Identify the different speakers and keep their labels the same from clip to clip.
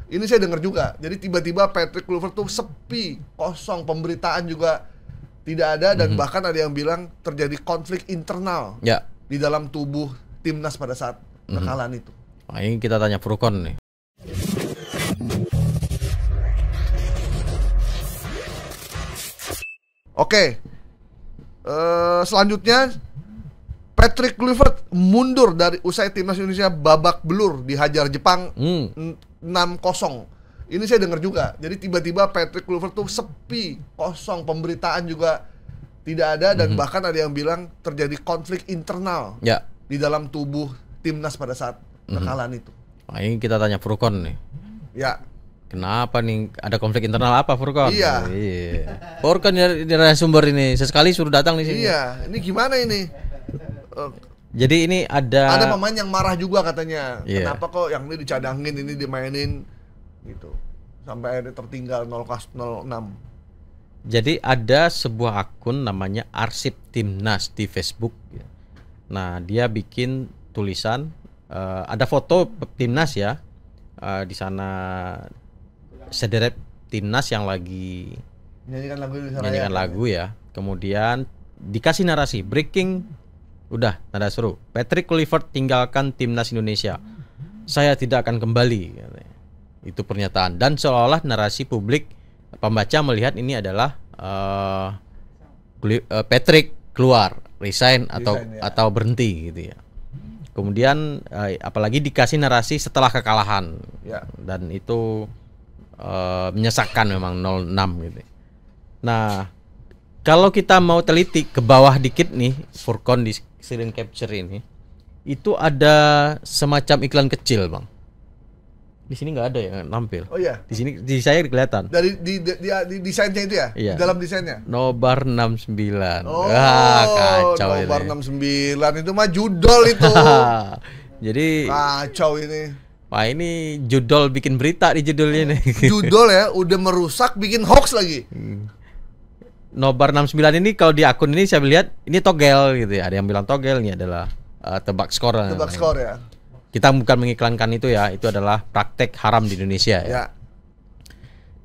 Speaker 1: Ini saya dengar juga. Jadi tiba-tiba Patrick Kluivert tuh sepi, kosong, pemberitaan juga tidak ada, dan bahkan ada yang bilang terjadi konflik internal di dalam tubuh timnas pada saat kekalahan itu.
Speaker 2: Nah, ini kita tanya Furkon nih.
Speaker 1: Oke. Selanjutnya Patrick Kluivert mundur dari usai timnas Indonesia babak belur dihajar Jepang 6-0. Ini saya dengar juga. Jadi tiba-tiba Patrick Kluivert tuh sepi, kosong, pemberitaan juga tidak ada, dan bahkan ada yang bilang terjadi konflik internal di dalam tubuh timnas pada saat kekalahan itu.
Speaker 2: Nah, ini kita tanya Furkon nih.
Speaker 1: Ya.
Speaker 2: Kenapa nih, ada konflik internal apa Furkon?
Speaker 1: Iya.
Speaker 2: Furkon dari sumber ini sesekali suruh datang di sini.
Speaker 1: Iya, ini gimana ini?
Speaker 2: Jadi ini ada
Speaker 1: pemain yang marah juga katanya. Kenapa kok yang ini dicadangin, ini dimainin gitu. Sampai akhirnya tertinggal 0-6.
Speaker 2: Jadi ada sebuah akun namanya Arsip Timnas di Facebook. Nah, dia bikin tulisan, ada foto timnas ya. Di sana sederet timnas yang lagi nyanyikan lagu ya. Kemudian dikasih narasi breaking, udah nada seru. Patrick Kluivert tinggalkan timnas Indonesia. Saya tidak akan kembali. Itu pernyataan, dan seolah-olah narasi publik pembaca melihat ini adalah Patrick keluar, resign atau berhenti gitu ya. Kemudian apalagi dikasih narasi setelah kekalahan dan itu menyesakkan memang 0-6 gitu. Nah, kalau kita mau teliti ke bawah dikit nih, Furkon di screen capture ini, itu ada semacam iklan kecil, Bang. Di sini nggak ada yang nampil.
Speaker 1: Oh iya.
Speaker 2: Di sini di saya kelihatan.
Speaker 1: Dari di desainnya itu ya?
Speaker 2: Iya.
Speaker 1: Di dalam desainnya.
Speaker 2: Nobar 69.
Speaker 1: Oh,
Speaker 2: kacau
Speaker 1: Nobar
Speaker 2: ini.
Speaker 1: 69 itu mah judol itu.
Speaker 2: Jadi
Speaker 1: kacau ini.
Speaker 2: Wah, ini judol bikin berita di judulnya nih.
Speaker 1: Judol ya, udah merusak bikin hoax lagi.
Speaker 2: Nobar 69 ini kalau di akun ini saya lihat ini togel gitu ya. Ada yang bilang togel, ini adalah tebak skor.
Speaker 1: Tebak skor ya.
Speaker 2: Kita bukan mengiklankan itu ya, itu adalah praktek haram di Indonesia ya.
Speaker 1: Ya.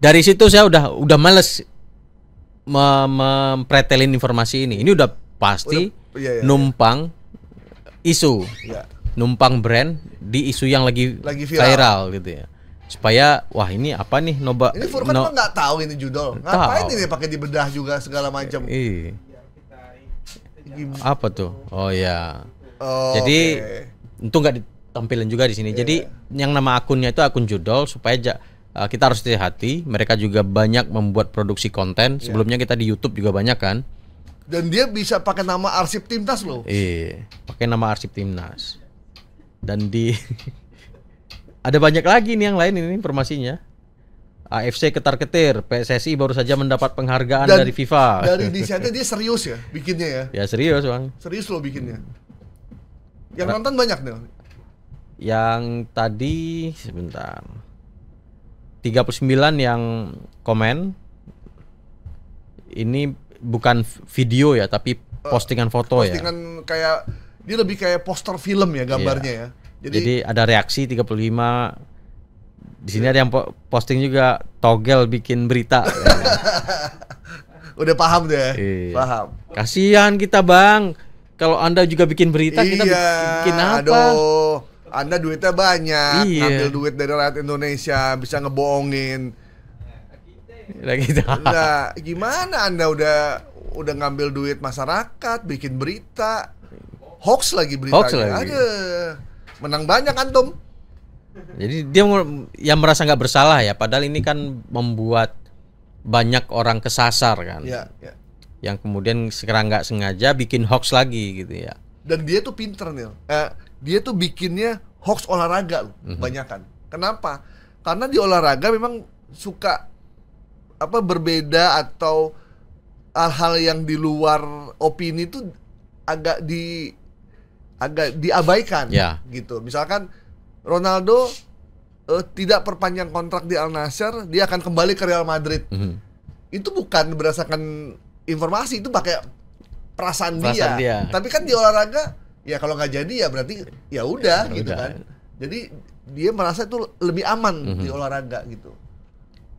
Speaker 2: Dari situ saya udah males mempretelin informasi ini. Ini udah pasti numpang isu.
Speaker 1: Ya.
Speaker 2: Numpang brand di isu yang lagi viral gitu ya. Supaya wah ini apa nih
Speaker 1: ini Furkon nggak tahu ini judul. Ngapain ini pakai dibedah juga segala macam.
Speaker 2: Apa tuh? Oh ya. Jadi untung nggak ditampilin juga di sini. Jadi yang nama akunnya itu akun judol supaya kita harus hati-hati. Mereka juga banyak membuat produksi konten. Sebelumnya kita di YouTube juga banyak kan.
Speaker 1: Dan dia bisa pakai nama Arsip Timnas loh.
Speaker 2: Pakai nama Arsip Timnas. Dan di ada banyak lagi nih yang lain ini informasinya. AFC ketar-ketir, PSSI baru saja mendapat penghargaan dari FIFA.
Speaker 1: Dari desainnya dia serius ya bikinnya ya.
Speaker 2: Ya serius, Bang.
Speaker 1: Serius loh bikinnya. Yang nonton banyak nih.
Speaker 2: Yang tadi sebentar 39 yang komen. Ini bukan video ya, tapi postingan foto ya.
Speaker 1: Postingan kayak dia lebih kayak poster film ya gambarnya ya.
Speaker 2: Jadi ada reaksi 35. Di sini ada yang posting juga togel bikin berita.
Speaker 1: Udah paham deh. Paham.
Speaker 2: Kasihan kita, Bang. Kalau Anda juga bikin berita, kita bikin apa?
Speaker 1: Aduh, Anda duitnya banyak, ngambil duit dari rakyat Indonesia, bisa ngebohongin. Nah, gimana Anda udah ngambil duit masyarakat, bikin berita, hoax lagi beritanya. Menang banyak antum.
Speaker 2: Jadi dia yang merasa nggak bersalah ya, padahal ini kan membuat banyak orang kesasar kan. Yang kemudian sekarang nggak sengaja bikin hoax lagi gitu ya.
Speaker 1: Dan dia tuh pinter nih. Dia tuh bikinnya hoax olahraga loh, kebanyakan. Kenapa? Karena di olahraga memang suka berbeda atau hal-hal yang di luar opini tuh agak diabaikan gitu. Misalkan Ronaldo tidak perpanjang kontrak di Al Nassr, dia akan kembali ke Real Madrid. Itu bukan berdasarkan informasi, itu pakai perasaan dia. Tapi kan di olahraga ya kalau nggak jadi ya berarti ya udah gitu kan. Jadi dia merasa itu lebih aman di olahraga gitu.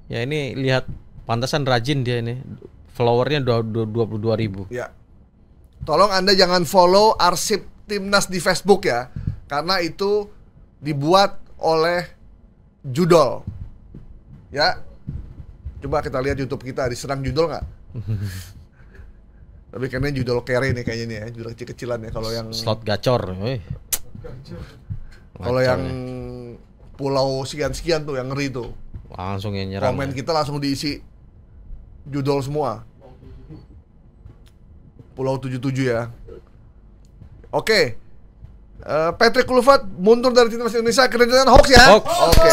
Speaker 2: Ya ini lihat, pantasan rajin dia ini. Followernya 22.000.
Speaker 1: Ya. Tolong Anda jangan follow arsip Timnas di Facebook ya, karena itu dibuat oleh judol. Ya. Coba kita lihat YouTube kita, diserang judol nggak? Tapi kayaknya judol kere nih kayaknya nih ya, judol kecil-kecilan ya. Kalau yang
Speaker 2: slot gacor,
Speaker 1: kalau yang pulau sekian-sekian tuh yang ngeri tuh.
Speaker 2: Langsung yang nyerang.
Speaker 1: Komen kita langsung diisi judol semua. Pulau 77 ya. Oke. Patrick Kluivert mundur dari timnas Indonesia karena dengan hoax ya.
Speaker 2: Hoax.
Speaker 1: Oke.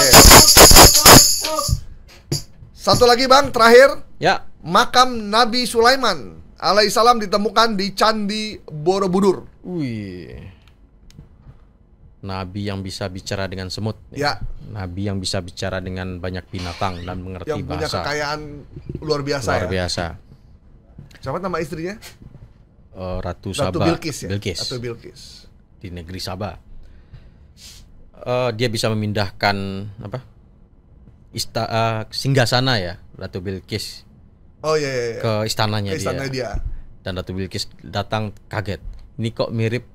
Speaker 1: Satu lagi Bang, terakhir.
Speaker 2: Ya.
Speaker 1: Makam Nabi Sulaiman alaihissalam ditemukan di Candi Borobudur.
Speaker 2: Wih. Nabi yang bisa bicara dengan semut.
Speaker 1: Ya.
Speaker 2: Nabi yang bisa bicara dengan banyak binatang dan mengerti
Speaker 1: yang punya
Speaker 2: bahasa.
Speaker 1: kekayaan luar biasa
Speaker 2: Luar biasa.
Speaker 1: Siapa nama istrinya?
Speaker 2: Ratu Sabah.
Speaker 1: Bilqis ya.
Speaker 2: Bilqis.
Speaker 1: Ratu Bilqis.
Speaker 2: Di negeri Sabah. Dia bisa memindahkan apa? Singgasana ya, Ratu Bilqis.
Speaker 1: Oh iya.
Speaker 2: Ke istananya
Speaker 1: dia.
Speaker 2: Dan Ratu Bilqis datang kaget. Ini kok mirip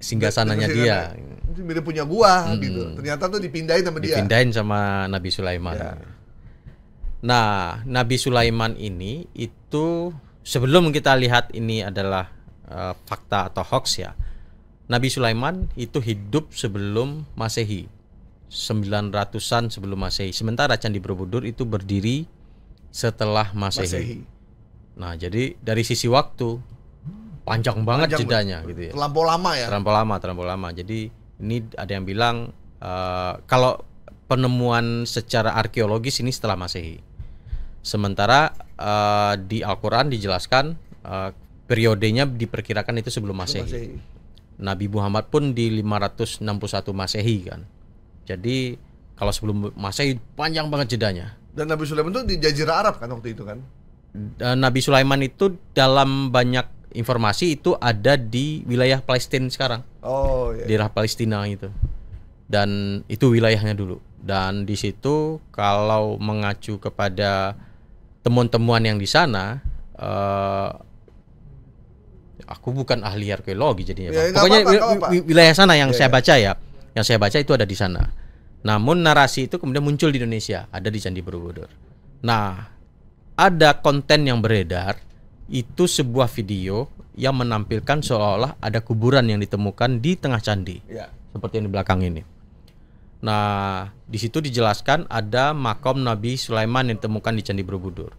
Speaker 2: singgasananya dia.
Speaker 1: Itu mirip punya gua gitu. Ternyata tuh dipindahin sama dia.
Speaker 2: Dipindahin sama Nabi Sulaiman. Ya. Nah, Nabi Sulaiman ini itu sebelum kita lihat ini adalah fakta atau hoax ya. Nabi Sulaiman itu hidup sebelum Masehi. 900-an sebelum Masehi. Sementara Candi Borobudur itu berdiri setelah Masehi. Nah, jadi dari sisi waktu panjang banget jedanya gitu ya.
Speaker 1: Terlampau lama ya.
Speaker 2: Terlampau lama. Jadi ini ada yang bilang kalau penemuan secara arkeologis ini setelah Masehi. Sementara di Al-Qur'an dijelaskan periodenya diperkirakan itu sebelum Masehi. Nabi Muhammad pun di 561 Masehi kan. Jadi kalau sebelum Masehi panjang banget jedanya.
Speaker 1: Dan Nabi Sulaiman itu di Jazirah Arab kan waktu itu kan.
Speaker 2: Nabi Sulaiman itu dalam banyak informasi itu ada di wilayah Palestina sekarang.
Speaker 1: Oh iya.
Speaker 2: Daerah Palestina itu. Dan itu wilayahnya dulu. Dan di situ kalau mengacu kepada temuan-temuan yang di sana, aku bukan ahli arkeologi jadinya. Ya, pokoknya wilayah sana yang saya baca ya. Yang saya baca itu ada di sana. Namun narasi itu kemudian muncul di Indonesia, ada di Candi Borobudur. Nah, ada konten yang beredar, itu sebuah video yang menampilkan seolah-olah ada kuburan yang ditemukan di tengah candi, seperti yang di belakang ini. Nah, di situ dijelaskan ada makam Nabi Sulaiman yang ditemukan di Candi Borobudur.